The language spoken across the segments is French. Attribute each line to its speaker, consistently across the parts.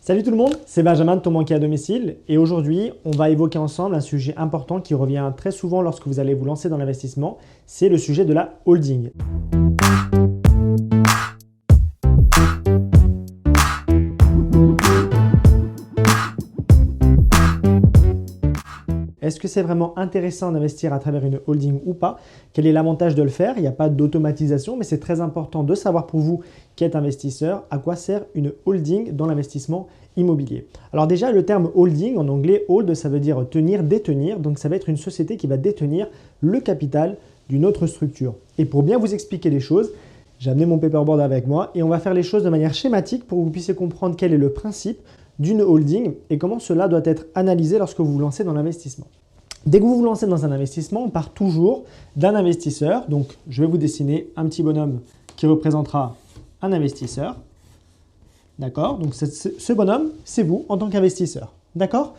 Speaker 1: Salut tout le monde, c'est Benjamin de ton banquier à domicile et aujourd'hui on va évoquer ensemble un sujet important qui revient très souvent lorsque vous allez vous lancer dans l'investissement, c'est le sujet de la holding. Est-ce que c'est vraiment intéressant d'investir à travers une holding ou pas? Quel est l'avantage de le faire? Il n'y a pas d'automatisation, mais c'est très important de savoir pour vous qui êtes investisseur, à quoi sert une holding dans l'investissement immobilier. Alors déjà, le terme holding, en anglais, hold, ça veut dire tenir, détenir. Donc ça va être une société qui va détenir le capital d'une autre structure. Et pour bien vous expliquer les choses, j'ai amené mon paperboard avec moi et on va faire les choses de manière schématique pour que vous puissiez comprendre quel est le principe d'une holding et comment cela doit être analysé lorsque vous vous lancez dans l'investissement. Dès que vous vous lancez dans un investissement, on part toujours d'un investisseur. Donc, je vais vous dessiner un petit bonhomme qui représentera un investisseur. D'accord? Donc, ce bonhomme, c'est vous en tant qu'investisseur. D'accord?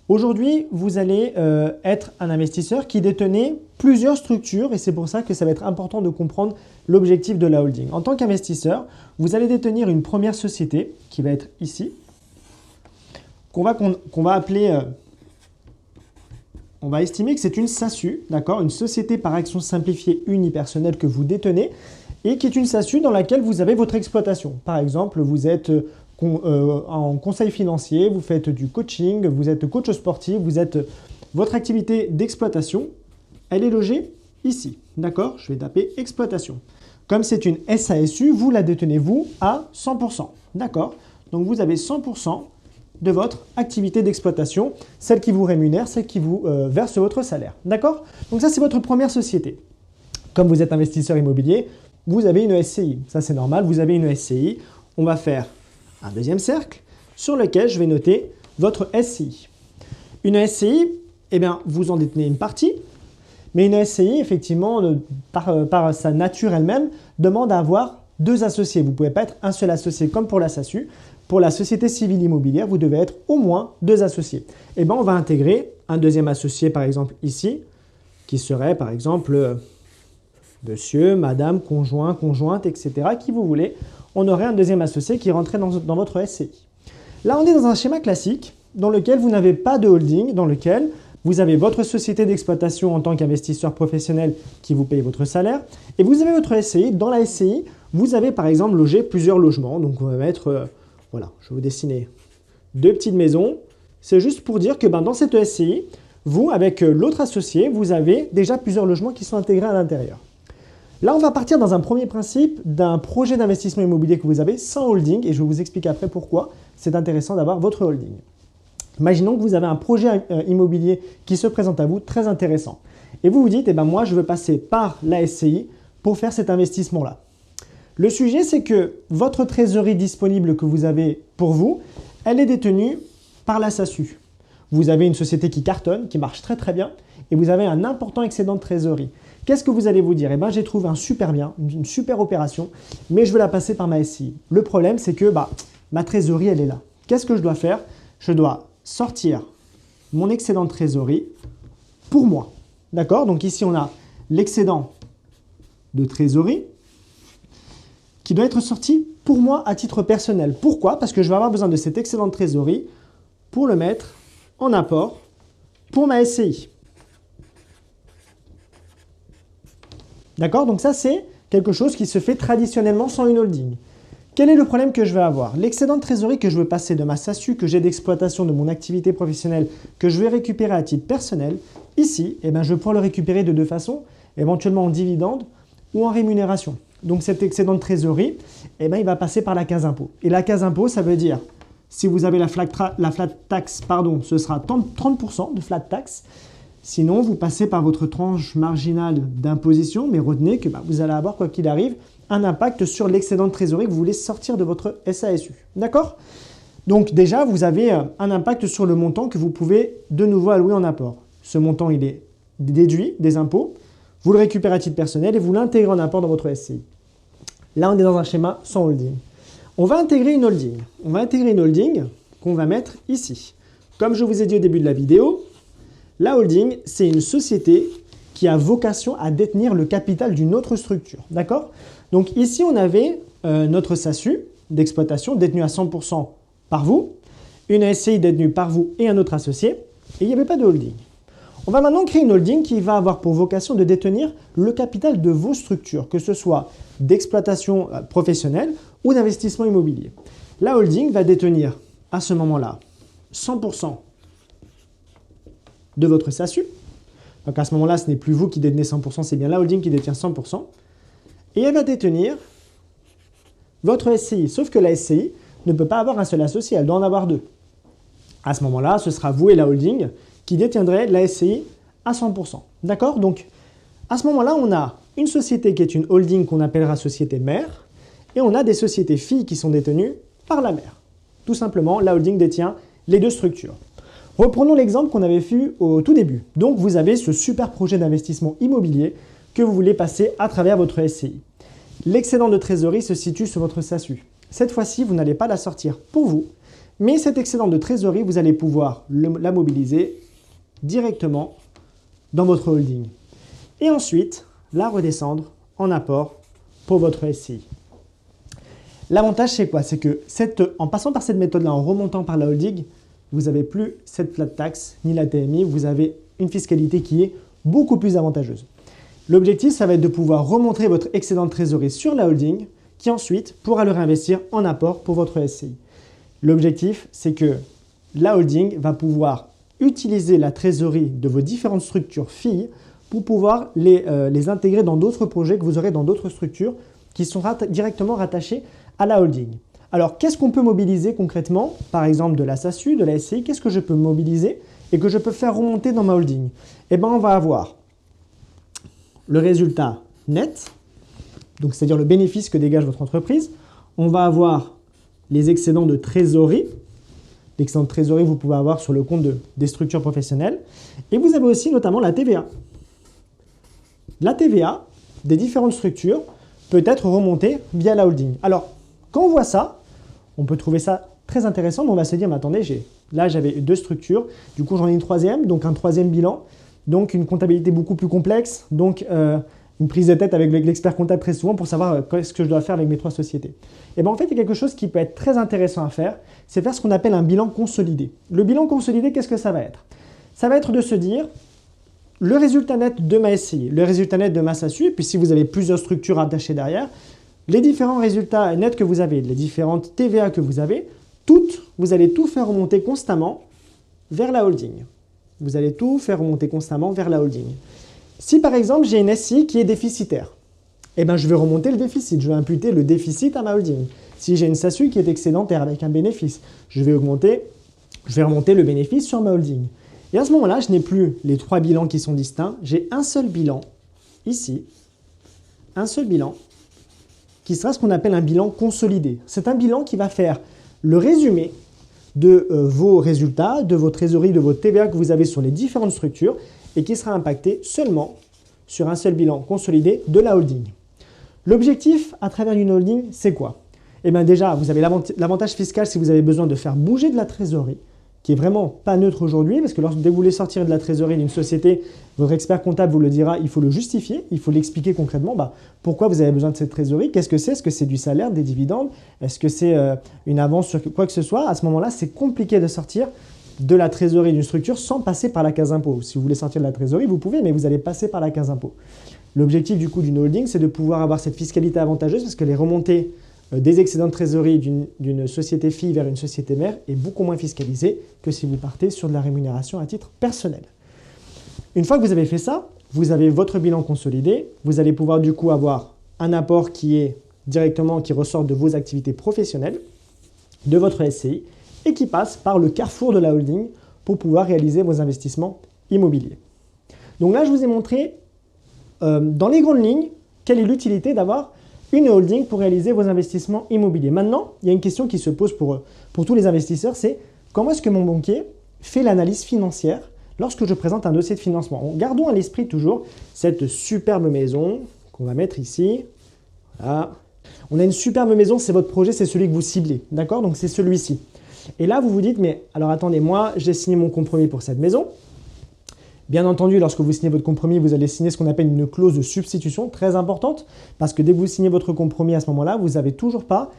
Speaker 1: Aujourd'hui, vous allez être un investisseur qui détenait plusieurs structures et c'est pour ça que ça va être important de comprendre l'objectif de la holding. En tant qu'investisseur, vous allez détenir une première société qui va être ici, qu'on va appeler... on va estimer que c'est une SASU, d'accord, une société par action simplifiée unipersonnelle que vous détenez et qui est une SASU dans laquelle vous avez votre exploitation. Par exemple, vous êtes en conseil financier, vous faites du coaching, vous êtes coach sportif, votre activité d'exploitation, elle est logée ici, d'accord? Je vais taper exploitation. Comme c'est une SASU, vous la détenez vous à 100%, d'accord? Donc vous avez 100% de votre activité d'exploitation, celle qui vous rémunère, celle qui vous verse votre salaire. D'accord? Donc ça, c'est votre première société. Comme vous êtes investisseur immobilier, vous avez une SCI. Ça, c'est normal, vous avez une SCI. On va faire un deuxième cercle sur lequel je vais noter votre SCI. Une SCI, eh bien, vous en détenez une partie, mais une SCI, effectivement, par sa nature elle-même, demande à avoir deux associés. Vous ne pouvez pas être un seul associé comme pour la SASU. Pour la société civile immobilière, vous devez être au moins deux associés. Eh bien, on va intégrer un deuxième associé, par exemple ici, qui serait par exemple monsieur, madame, conjoint, conjointe, etc. Qui vous voulez. On aurait un deuxième associé qui rentrait dans votre SCI. Là, on est dans un schéma classique dans lequel vous n'avez pas de holding, dans lequel vous avez votre société d'exploitation en tant qu'investisseur professionnel qui vous paye votre salaire et vous avez votre SCI. Dans la SCI, vous avez par exemple logé plusieurs logements. Donc, on va mettre... voilà, je vais vous dessiner deux petites maisons. C'est juste pour dire que dans cette SCI, vous, avec l'autre associé, vous avez déjà plusieurs logements qui sont intégrés à l'intérieur. Là, on va partir dans un premier principe d'un projet d'investissement immobilier que vous avez sans holding et je vais vous expliquer après pourquoi c'est intéressant d'avoir votre holding. Imaginons que vous avez un projet immobilier qui se présente à vous très intéressant. Et vous vous dites, moi, je veux passer par la SCI pour faire cet investissement-là. Le sujet, c'est que votre trésorerie disponible que vous avez pour vous, elle est détenue par la SASU. Vous avez une société qui cartonne, qui marche très très bien, et vous avez un important excédent de trésorerie. Qu'est-ce que vous allez vous dire? J'ai trouvé un super bien, une super opération, mais je veux la passer par ma SCI. Le problème, c'est que ma trésorerie, elle est là. Qu'est-ce que je dois faire? Je dois sortir mon excédent de trésorerie pour moi. D'accord? Donc ici, on a l'excédent de trésorerie qui doit être sorti pour moi à titre personnel. Pourquoi? Parce que je vais avoir besoin de cet excédent de trésorerie pour le mettre en apport pour ma SCI. D'accord? Donc ça, c'est quelque chose qui se fait traditionnellement sans une holding. Quel est le problème que je vais avoir? L'excédent de trésorerie que je veux passer de ma SASU, que j'ai d'exploitation de mon activité professionnelle, que je vais récupérer à titre personnel, ici, je vais pouvoir le récupérer de deux façons, éventuellement en dividende ou en rémunération. Donc cet excédent de trésorerie, il va passer par la case impôt. Et la case impôt, ça veut dire, si vous avez la flat tax, ce sera 30% de flat tax. Sinon, vous passez par votre tranche marginale d'imposition, mais retenez que vous allez avoir, quoi qu'il arrive, un impact sur l'excédent de trésorerie que vous voulez sortir de votre SASU. D'accord? Donc déjà, vous avez un impact sur le montant que vous pouvez de nouveau allouer en apport. Ce montant, il est déduit des impôts. Vous le récupérez à titre personnel et vous l'intégrez en apport dans votre SCI. Là, on est dans un schéma sans holding. On va intégrer une holding. On va intégrer une holding qu'on va mettre ici. Comme je vous ai dit au début de la vidéo, la holding, c'est une société qui a vocation à détenir le capital d'une autre structure. D'accord? Donc ici, on avait notre SASU d'exploitation détenue à 100% par vous. une SCI détenue par vous et un autre associé, et il n'y avait pas de holding. On va maintenant créer une holding qui va avoir pour vocation de détenir le capital de vos structures, que ce soit d'exploitation professionnelle ou d'investissement immobilier. La holding va détenir à ce moment-là 100% de votre SASU. Donc à ce moment-là, ce n'est plus vous qui détenez 100%, c'est bien la holding qui détient 100%. Et elle va détenir votre SCI. Sauf que la SCI ne peut pas avoir un seul associé, elle doit en avoir deux. À ce moment-là, ce sera vous et la holding qui détiendrait la SCI à 100%. D'accord? Donc à ce moment-là, on a une société qui est une holding qu'on appellera société mère, et on a des sociétés filles qui sont détenues par la mère. Tout simplement, la holding détient les deux structures. Reprenons l'exemple qu'on avait vu au tout début. Donc vous avez ce super projet d'investissement immobilier que vous voulez passer à travers votre SCI. L'excédent de trésorerie se situe sur votre SASU. Cette fois-ci, vous n'allez pas la sortir pour vous, mais cet excédent de trésorerie, vous allez pouvoir la mobiliser directement dans votre holding. Et ensuite, la redescendre en apport pour votre SCI. L'avantage, c'est quoi? C'est que en passant par cette méthode-là, en remontant par la holding, vous n'avez plus cette flat tax ni la TMI, vous avez une fiscalité qui est beaucoup plus avantageuse. L'objectif, ça va être de pouvoir remontrer votre excédent de trésorerie sur la holding, qui ensuite pourra le réinvestir en apport pour votre SCI. L'objectif, c'est que la holding va pouvoir utiliser la trésorerie de vos différentes structures filles pour pouvoir les intégrer dans d'autres projets que vous aurez dans d'autres structures qui sont directement rattachées à la holding. Alors, qu'est-ce qu'on peut mobiliser concrètement? Par exemple, de la SASU, de la SCI, qu'est-ce que je peux mobiliser et que je peux faire remonter dans ma holding? Eh bien, on va avoir le résultat net, donc c'est-à-dire le bénéfice que dégage votre entreprise. On va avoir les excédents de trésorerie. L'excédent de trésorerie, vous pouvez avoir sur le compte des structures professionnelles. Et vous avez aussi notamment la TVA. La TVA des différentes structures peut être remontée via la holding. Alors, quand on voit ça, on peut trouver ça très intéressant, mais on va se dire, mais attendez, là j'avais deux structures, du coup j'en ai une troisième, donc un troisième bilan, donc une comptabilité beaucoup plus complexe, donc une prise de tête avec l'expert comptable très souvent pour savoir ce que je dois faire avec mes trois sociétés. Et bien en fait, il y a quelque chose qui peut être très intéressant à faire, c'est faire ce qu'on appelle un bilan consolidé. Le bilan consolidé, qu'est-ce que ça va être? Ça va être de se dire, le résultat net de ma SCI, le résultat net de ma SASU, et puis si vous avez plusieurs structures attachées derrière, les différents résultats nets que vous avez, les différentes TVA que vous avez, vous allez tout faire remonter constamment vers la holding. Vous allez tout faire remonter constamment vers la holding. Si par exemple j'ai une SCI qui est déficitaire, eh ben, je vais remonter le déficit, je vais imputer le déficit à ma holding. Si j'ai une SASU qui est excédentaire avec un bénéfice, je vais remonter le bénéfice sur ma holding. Et à ce moment-là, je n'ai plus les trois bilans qui sont distincts, j'ai un seul bilan, ici, un seul bilan, qui sera ce qu'on appelle un bilan consolidé. C'est un bilan qui va faire le résumé de vos résultats, de vos trésoreries, de vos TVA que vous avez sur les différentes structures et qui sera impacté seulement sur un seul bilan consolidé de la holding. L'objectif à travers une holding, c'est quoi? Eh bien déjà, vous avez l'avantage fiscal si vous avez besoin de faire bouger de la trésorerie, qui est vraiment pas neutre aujourd'hui, parce que dès que vous voulez sortir de la trésorerie d'une société, votre expert comptable vous le dira, il faut le justifier, il faut l'expliquer concrètement, pourquoi vous avez besoin de cette trésorerie, qu'est-ce que c'est? Est-ce que c'est du salaire, des dividendes? Est-ce que c'est une avance sur quoi que ce soit? À ce moment-là, c'est compliqué de sortir de la trésorerie d'une structure sans passer par la case impôt. Si vous voulez sortir de la trésorerie, vous pouvez, mais vous allez passer par la case impôt. L'objectif du coup d'une holding, c'est de pouvoir avoir cette fiscalité avantageuse parce que les remontées des excédents de trésorerie d'une société fille vers une société mère est beaucoup moins fiscalisée que si vous partez sur de la rémunération à titre personnel. Une fois que vous avez fait ça, vous avez votre bilan consolidé, vous allez pouvoir du coup avoir un apport qui ressort de vos activités professionnelles, de votre SCI, et qui passe par le carrefour de la holding pour pouvoir réaliser vos investissements immobiliers. Donc là, je vous ai montré dans les grandes lignes quelle est l'utilité d'avoir une holding pour réaliser vos investissements immobiliers. Maintenant, il y a une question qui se pose pour tous les investisseurs, c'est comment est-ce que mon banquier fait l'analyse financière lorsque je présente un dossier de financement? Gardons à l'esprit toujours cette superbe maison qu'on va mettre ici. Voilà. On a une superbe maison, c'est votre projet, c'est celui que vous ciblez. D'accord? Donc c'est celui-ci. Et là, vous vous dites, mais alors attendez, moi, j'ai signé mon compromis pour cette maison. Bien entendu, lorsque vous signez votre compromis, vous allez signer ce qu'on appelle une clause de substitution, très importante, parce que dès que vous signez votre compromis à ce moment-là, vous n'avez toujours pas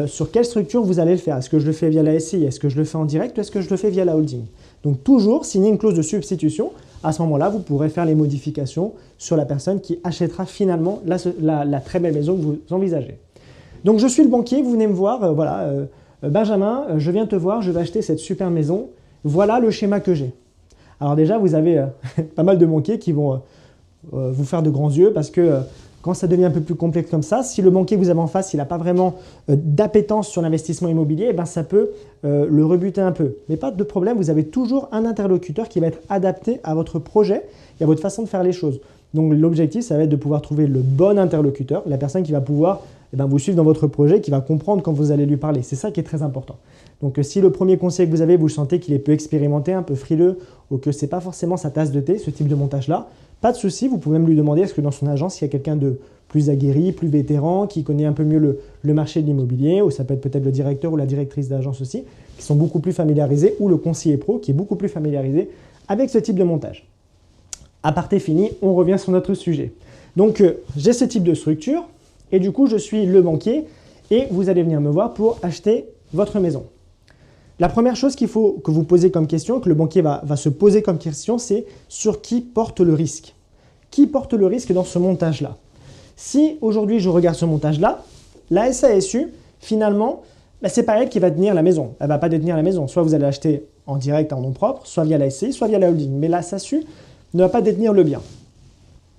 Speaker 1: sur quelle structure vous allez le faire. Est-ce que je le fais via la SCI? Est-ce que je le fais en direct ou est-ce que je le fais via la holding? Donc toujours signer une clause de substitution. À ce moment-là, vous pourrez faire les modifications sur la personne qui achètera finalement la très belle maison que vous envisagez. Donc je suis le banquier, vous venez me voir, voilà, Benjamin, je viens te voir, je vais acheter cette super maison, voilà le schéma que j'ai. Alors déjà, vous avez pas mal de banquiers qui vont vous faire de grands yeux parce que quand ça devient un peu plus complexe comme ça, si le banquier que vous avez en face, il n'a pas vraiment d'appétence sur l'investissement immobilier, eh ben, ça peut le rebuter un peu. Mais pas de problème, vous avez toujours un interlocuteur qui va être adapté à votre projet et à votre façon de faire les choses. Donc l'objectif, ça va être de pouvoir trouver le bon interlocuteur, la personne qui va pouvoir vous suivre dans votre projet, qui va comprendre quand vous allez lui parler. C'est ça qui est très important. Donc si le premier conseil que vous avez, vous sentez qu'il est peu expérimenté, un peu frileux, ou que ce n'est pas forcément sa tasse de thé, ce type de montage-là, pas de souci, vous pouvez même lui demander est-ce que dans son agence, il y a quelqu'un de plus aguerri, plus vétéran, qui connaît un peu mieux le marché de l'immobilier, ou ça peut être peut-être le directeur ou la directrice d'agence aussi, qui sont beaucoup plus familiarisés, ou le conseiller pro qui est beaucoup plus familiarisé avec ce type de montage. Aparté fini, on revient sur notre sujet. Donc j'ai ce type de structure, et du coup je suis le banquier, et vous allez venir me voir pour acheter votre maison. La première chose qu'il faut que vous posez comme question, que le banquier va se poser comme question, c'est sur qui porte le risque. Qui porte le risque dans ce montage-là? Si aujourd'hui je regarde ce montage-là, la SASU, finalement, c'est pas elle qui va tenir la maison. Elle ne va pas détenir la maison. Soit vous allez acheter en direct en nom propre, soit via la SCI, soit via la holding. Mais la SASU ne va pas détenir le bien.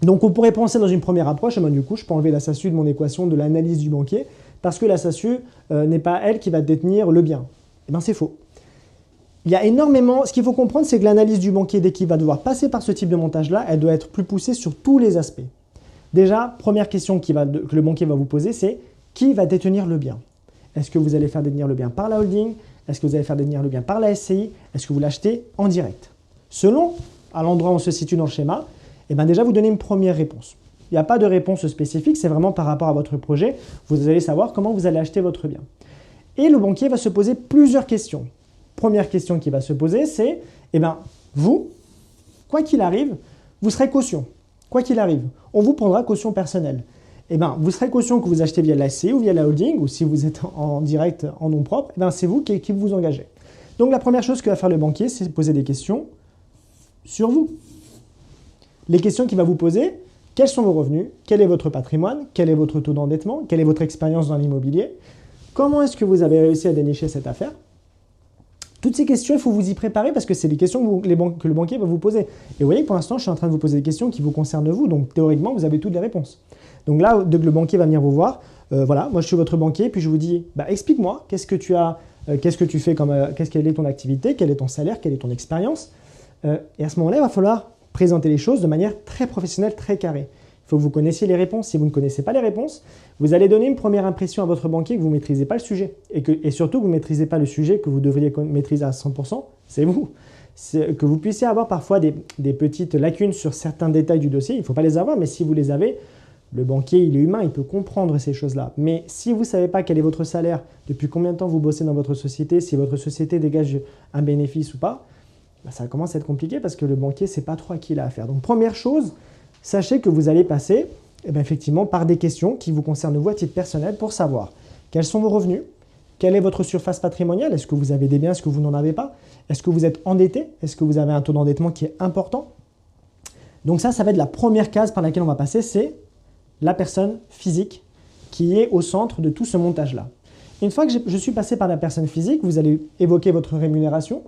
Speaker 1: Donc on pourrait penser dans une première approche, du coup je peux enlever la SASU de mon équation de l'analyse du banquier, parce que la SASU n'est pas elle qui va détenir le bien. Eh bien, c'est faux. Il y a énormément. Ce qu'il faut comprendre, c'est que l'analyse du banquier, dès qu'il va devoir passer par ce type de montage-là, elle doit être plus poussée sur tous les aspects. Déjà, première question que le banquier va vous poser, c'est qui va détenir le bien? Est-ce que vous allez faire détenir le bien par la holding? Est-ce que vous allez faire détenir le bien par la SCI? Est-ce que vous l'achetez en direct? Selon à l'endroit où on se situe dans le schéma, déjà vous donnez une première réponse. Il n'y a pas de réponse spécifique, c'est vraiment par rapport à votre projet. Vous allez savoir comment vous allez acheter votre bien. Et le banquier va se poser plusieurs questions. Première question qu'il va se poser, c'est, vous, quoi qu'il arrive, vous serez caution. Quoi qu'il arrive, on vous prendra caution personnelle. Vous serez caution que vous achetez via la SCI ou via la holding, ou si vous êtes en direct, en nom propre, c'est vous qui vous engagez. Donc la première chose que va faire le banquier, c'est poser des questions sur vous. Les questions qu'il va vous poser, quels sont vos revenus? Quel est votre patrimoine? Quel est votre taux d'endettement? Quelle est votre expérience dans l'immobilier? Comment est-ce que vous avez réussi à dénicher cette affaire? Toutes ces questions, il faut vous y préparer parce que c'est des questions que le banquier va vous poser. Et vous voyez que pour l'instant, je suis en train de vous poser des questions qui vous concernent vous, donc théoriquement, vous avez toutes les réponses. Donc là, dès que le banquier va venir vous voir, voilà, moi je suis votre banquier, puis je vous dis, explique-moi, qu'est-ce que tu fais quelle est ton activité, quel est ton salaire, quelle est ton expérience. Et à ce moment-là, il va falloir présenter les choses de manière très professionnelle, très carrée. Il faut que vous connaissiez les réponses. Si vous ne connaissez pas les réponses, vous allez donner une première impression à votre banquier que vous ne maîtrisez pas le sujet. Et surtout, que vous ne maîtrisez pas le sujet que vous devriez maîtriser à 100%, c'est vous. Que vous puissiez avoir parfois des petites lacunes sur certains détails du dossier, il ne faut pas les avoir, mais si vous les avez, le banquier, il est humain, il peut comprendre ces choses-là. Mais si vous ne savez pas quel est votre salaire, depuis combien de temps vous bossez dans votre société, si votre société dégage un bénéfice ou pas, ça commence à être compliqué parce que le banquier ne sait pas trop à qui il a affaire. Donc première chose, sachez que vous allez passer effectivement par des questions qui vous concernent vous à titre personnel pour savoir quels sont vos revenus, quelle est votre surface patrimoniale, est-ce que vous avez des biens, est-ce que vous n'en avez pas, est-ce que vous êtes endetté, est-ce que vous avez un taux d'endettement qui est important. Donc ça va être la première case par laquelle on va passer, c'est la personne physique qui est au centre de tout ce montage-là. Une fois que je suis passé par la personne physique, vous allez évoquer votre rémunération.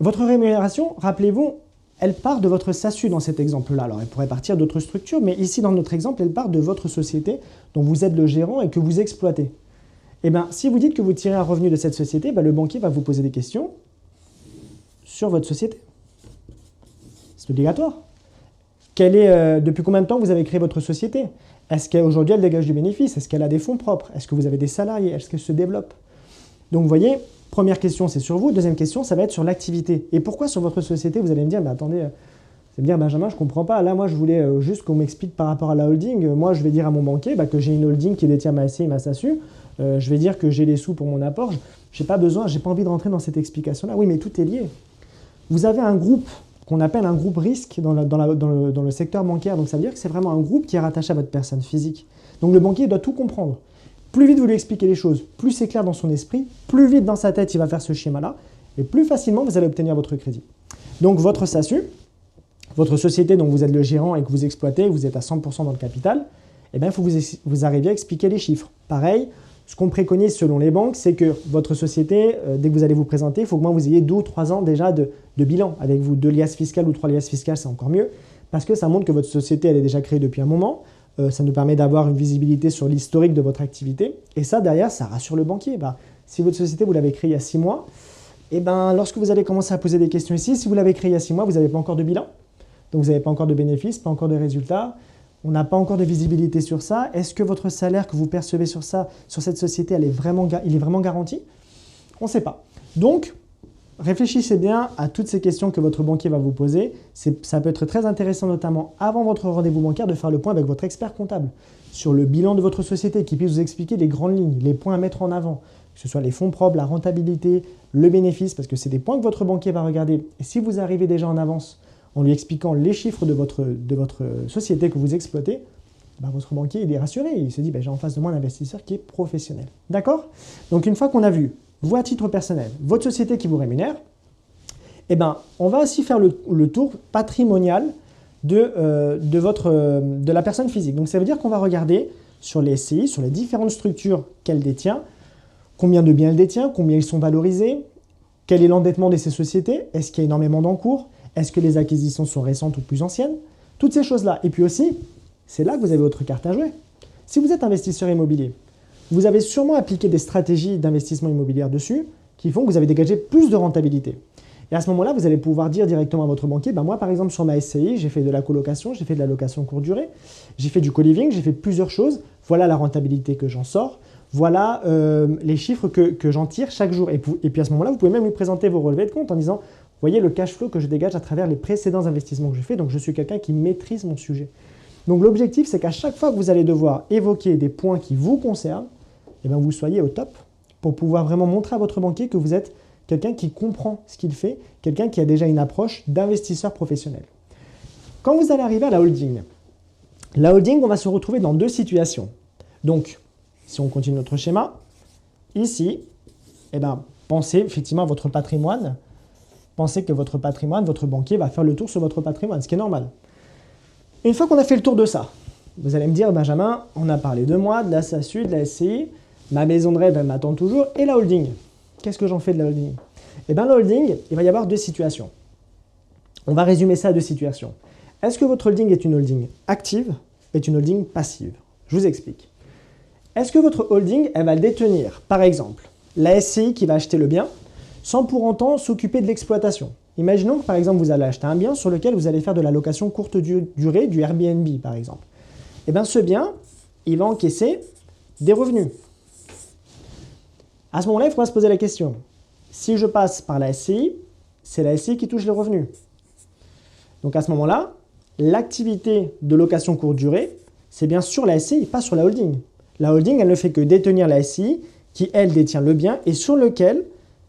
Speaker 1: Votre rémunération, rappelez-vous, elle part de votre SASU dans cet exemple-là. Alors, elle pourrait partir d'autres structures, mais ici, dans notre exemple, elle part de votre société dont vous êtes le gérant et que vous exploitez. Si vous dites que vous tirez un revenu de cette société, le banquier va vous poser des questions sur votre société. C'est obligatoire. Depuis combien de temps vous avez créé votre société? Est-ce qu'aujourd'hui, elle dégage du bénéfice? Est-ce qu'elle a des fonds propres? Est-ce que vous avez des salariés? Est-ce qu'elle se développe? Donc, vous voyez, première question, c'est sur vous. Deuxième question, ça va être sur l'activité. Et pourquoi sur votre société? Vous allez me dire, mais attendez, c'est bien Benjamin, je ne comprends pas. Là, moi, je voulais juste qu'on m'explique par rapport à la holding. Moi, je vais dire à mon banquier que j'ai une holding qui détient ma SCI et ma SASU. Je vais dire que j'ai les sous pour mon apport. Je n'ai pas besoin, je n'ai pas envie de rentrer dans cette explication-là. Oui, mais tout est lié. Vous avez un groupe qu'on appelle un groupe risque dans le secteur bancaire. Donc, ça veut dire que c'est vraiment un groupe qui est rattaché à votre personne physique. Donc, le banquier doit tout comprendre. plus vite vous lui expliquez les choses, plus c'est clair dans son esprit, plus vite dans sa tête il va faire ce schéma-là, et plus facilement vous allez obtenir votre crédit. Donc votre SASU, votre société dont vous êtes le gérant et que vous exploitez, vous êtes à 100% dans le capital, eh bien, il faut que vous arriviez à expliquer les chiffres. Pareil, ce qu'on préconise selon les banques, c'est que votre société, dès que vous allez vous présenter, il faut que vous ayez 2 ou 3 ans déjà de bilan avec vous. 2 liasses fiscales ou 3 liasses fiscales, c'est encore mieux, parce que ça montre que votre société elle est déjà créée depuis un moment. Ça nous permet d'avoir une visibilité sur l'historique de votre activité. Et ça, derrière, ça rassure le banquier. Si votre société, vous l'avez créée il y a 6 mois, eh ben, lorsque vous allez commencer à poser des questions ici, si vous l'avez créée il y a 6 mois, vous n'avez pas encore de bilan. Donc, vous n'avez pas encore de bénéfices, pas encore de résultats. On n'a pas encore de visibilité sur ça. Est-ce que votre salaire que vous percevez sur ça, sur cette société, il est vraiment garanti? On ne sait pas. Donc, réfléchissez bien à toutes ces questions que votre banquier va vous poser. Ça peut être très intéressant, notamment avant votre rendez-vous bancaire, de faire le point avec votre expert comptable sur le bilan de votre société, qui puisse vous expliquer les grandes lignes, les points à mettre en avant, que ce soit les fonds propres, la rentabilité, le bénéfice, parce que c'est des points que votre banquier va regarder. Et si vous arrivez déjà en avance en lui expliquant les chiffres de votre société que vous exploitez, votre banquier il est rassuré. Il se dit, j'ai en face de moi un investisseur qui est professionnel. D'accord? Donc une fois qu'on a vu, vous à titre personnel, votre société qui vous rémunère, on va aussi faire le tour patrimonial de la personne physique. Donc ça veut dire qu'on va regarder sur les SCI, sur les différentes structures qu'elle détient, combien de biens elle détient, combien ils sont valorisés, quel est l'endettement de ces sociétés, est-ce qu'il y a énormément d'encours, est-ce que les acquisitions sont récentes ou plus anciennes, toutes ces choses-là. Et puis aussi, c'est là que vous avez votre carte à jouer. Si vous êtes investisseur immobilier, vous avez sûrement appliqué des stratégies d'investissement immobilier dessus qui font que vous avez dégagé plus de rentabilité. Et à ce moment-là, vous allez pouvoir dire directement à votre banquier, moi par exemple sur ma SCI, j'ai fait de la colocation, j'ai fait de la location courte durée, j'ai fait du co-living, j'ai fait plusieurs choses, voilà la rentabilité que j'en sors, voilà les chiffres que j'en tire chaque jour. Et puis à ce moment-là, vous pouvez même lui présenter vos relevés de compte en disant, voyez le cash flow que je dégage à travers les précédents investissements que je fais, donc je suis quelqu'un qui maîtrise mon sujet. Donc l'objectif, c'est qu'à chaque fois que vous allez devoir évoquer des points qui vous concernent, vous soyez au top pour pouvoir vraiment montrer à votre banquier que vous êtes quelqu'un qui comprend ce qu'il fait, quelqu'un qui a déjà une approche d'investisseur professionnel. Quand vous allez arriver à la holding, on va se retrouver dans 2 situations. Donc, si on continue notre schéma, ici, pensez effectivement à votre patrimoine. Pensez que votre patrimoine, votre banquier va faire le tour sur votre patrimoine, ce qui est normal. Une fois qu'on a fait le tour de ça, vous allez me dire, Benjamin, on a parlé de moi, de la SASU, de la SCI, ma maison de rêve, elle m'attend toujours, et la holding. Qu'est-ce que j'en fais de la holding? La holding, il va y avoir 2 situations. On va résumer ça à 2 situations. Est-ce que votre holding est une holding active, est une holding passive? Je vous explique. Est-ce que votre holding, elle va détenir, par exemple, la SCI qui va acheter le bien, sans pour autant s'occuper de l'exploitation? Imaginons que, par exemple, vous allez acheter un bien sur lequel vous allez faire de la location courte durée, du Airbnb, par exemple. Ce bien, il va encaisser des revenus. À ce moment-là, il faudra se poser la question. Si je passe par la SCI, c'est la SCI qui touche les revenus. Donc à ce moment-là, l'activité de location courte durée, c'est bien sur la SCI, pas sur la holding. La holding, elle ne fait que détenir la SCI qui, elle, détient le bien et sur lequel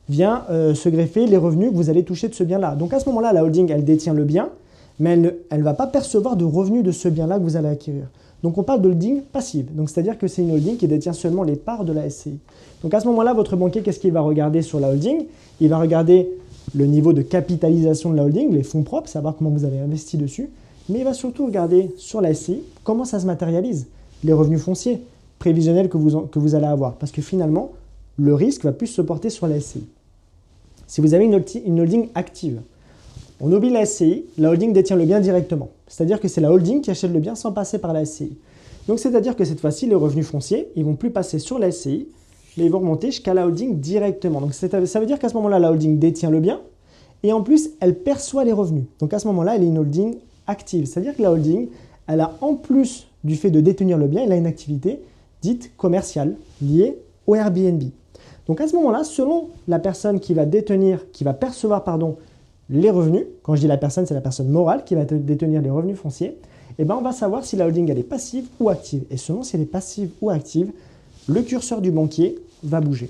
Speaker 1: vient se greffer les revenus que vous allez toucher de ce bien-là. Donc à ce moment-là, la holding, elle détient le bien, mais elle ne va pas percevoir de revenus de ce bien-là que vous allez acquérir. Donc on parle de holding passive. Donc c'est-à-dire que c'est une holding qui détient seulement les parts de la SCI. Donc à ce moment-là, votre banquier, qu'est-ce qu'il va regarder sur la holding? Il va regarder le niveau de capitalisation de la holding, les fonds propres, savoir comment vous avez investi dessus. Mais il va surtout regarder sur la SCI comment ça se matérialise, les revenus fonciers prévisionnels que vous allez avoir. Parce que finalement, le risque va plus se porter sur la SCI. Si vous avez une holding active, on oublie la SCI, la holding détient le bien directement. C'est-à-dire que c'est la holding qui achète le bien sans passer par la SCI. Donc c'est-à-dire que cette fois-ci, les revenus fonciers, ils ne vont plus passer sur la SCI, mais ils vont remonter jusqu'à la holding directement. Donc ça veut dire qu'à ce moment-là, la holding détient le bien et en plus, elle perçoit les revenus. Donc à ce moment-là, elle est une holding active. C'est-à-dire que la holding, elle a en plus du fait de détenir le bien, elle a une activité dite commerciale liée au Airbnb. Donc à ce moment-là, selon la personne qui va percevoir les revenus, quand je dis la personne, c'est la personne morale qui va détenir les revenus fonciers, on va savoir si la holding elle est passive ou active. Et selon si elle est passive ou active, le curseur du banquier va bouger.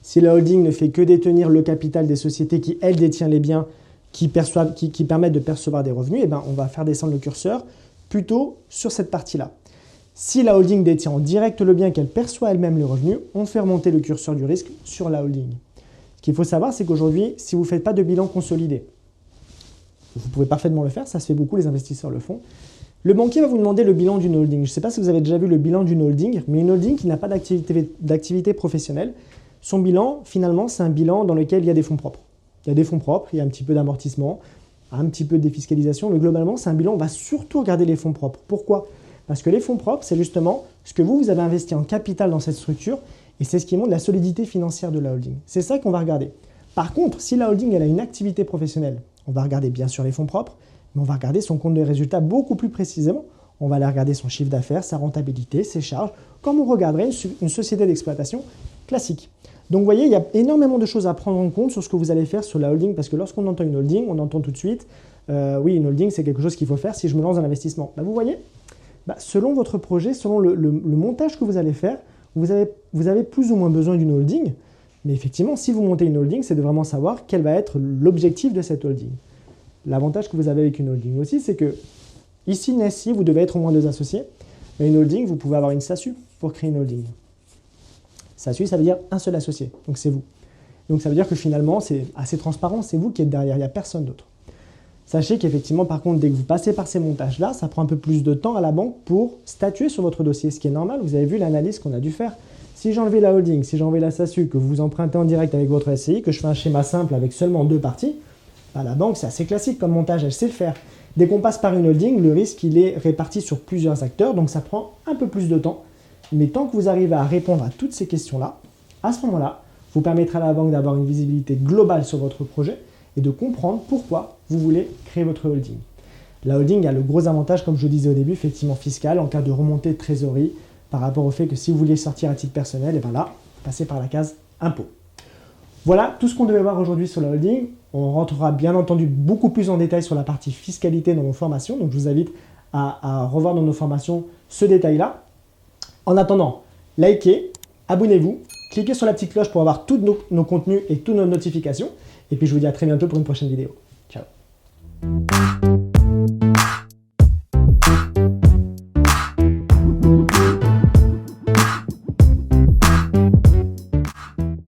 Speaker 1: Si la holding ne fait que détenir le capital des sociétés qui, elles, détiennent les biens qui permettent de percevoir des revenus, on va faire descendre le curseur plutôt sur cette partie-là. Si la holding détient en direct le bien qu'elle perçoit elle-même les revenus, on fait remonter le curseur du risque sur la holding. Ce qu'il faut savoir, c'est qu'aujourd'hui, si vous ne faites pas de bilan consolidé, vous pouvez parfaitement le faire, ça se fait beaucoup, les investisseurs le font. Le banquier va vous demander le bilan d'une holding. Je ne sais pas si vous avez déjà vu le bilan d'une holding, mais une holding qui n'a pas d'activité professionnelle, son bilan, finalement, c'est un bilan dans lequel il y a des fonds propres. Il y a des fonds propres, il y a un petit peu d'amortissement, un petit peu de défiscalisation, mais globalement, c'est un bilan, on va surtout regarder les fonds propres. Pourquoi ? Parce que les fonds propres, c'est justement ce que vous avez investi en capital dans cette structure, et c'est ce qui montre la solidité financière de la holding. C'est ça qu'on va regarder. Par contre, si la holding elle a une activité professionnelle, on va regarder bien sûr les fonds propres, mais on va regarder son compte de résultat beaucoup plus précisément. On va aller regarder son chiffre d'affaires, sa rentabilité, ses charges, comme on regarderait une société d'exploitation classique. Donc vous voyez, il y a énormément de choses à prendre en compte sur ce que vous allez faire sur la holding, parce que lorsqu'on entend une holding, on entend tout de suite, oui, une holding c'est quelque chose qu'il faut faire si je me lance dans l'investissement. Vous voyez, selon votre projet, selon le montage que vous allez faire, vous avez plus ou moins besoin d'une holding, mais effectivement, si vous montez une holding, c'est de vraiment savoir quel va être l'objectif de cette holding. L'avantage que vous avez avec une holding aussi, c'est que ici, Nessie, vous devez être au moins 2 associés, mais une holding, vous pouvez avoir une SASU pour créer une holding. SASU, ça veut dire un seul associé, donc c'est vous. Donc ça veut dire que finalement, c'est assez transparent, c'est vous qui êtes derrière, il n'y a personne d'autre. Sachez qu'effectivement, par contre, dès que vous passez par ces montages-là, ça prend un peu plus de temps à la banque pour statuer sur votre dossier, ce qui est normal. Vous avez vu l'analyse qu'on a dû faire. Si j'ai enlevé la holding, si j'ai enlevé la SASU, que vous empruntez en direct avec votre SCI, que je fais un schéma simple avec seulement 2 parties, la banque, c'est assez classique comme montage, elle sait le faire. Dès qu'on passe par une holding, le risque, il est réparti sur plusieurs acteurs, donc ça prend un peu plus de temps. Mais tant que vous arrivez à répondre à toutes ces questions-là, à ce moment-là, vous permettrez à la banque d'avoir une visibilité globale sur votre projet et de comprendre pourquoi vous voulez créer votre holding. La holding a le gros avantage, comme je le disais au début, effectivement fiscal, en cas de remontée de trésorerie, par rapport au fait que si vous voulez sortir à titre personnel, et bien là, passez par la case impôt. Voilà tout ce qu'on devait voir aujourd'hui sur la holding. On rentrera bien entendu beaucoup plus en détail sur la partie fiscalité dans nos formations, donc je vous invite à revoir dans nos formations ce détail-là. En attendant, likez, abonnez-vous, cliquez sur la petite cloche pour avoir tous nos contenus et toutes nos notifications. Et puis je vous dis à très bientôt pour une prochaine vidéo. Ciao.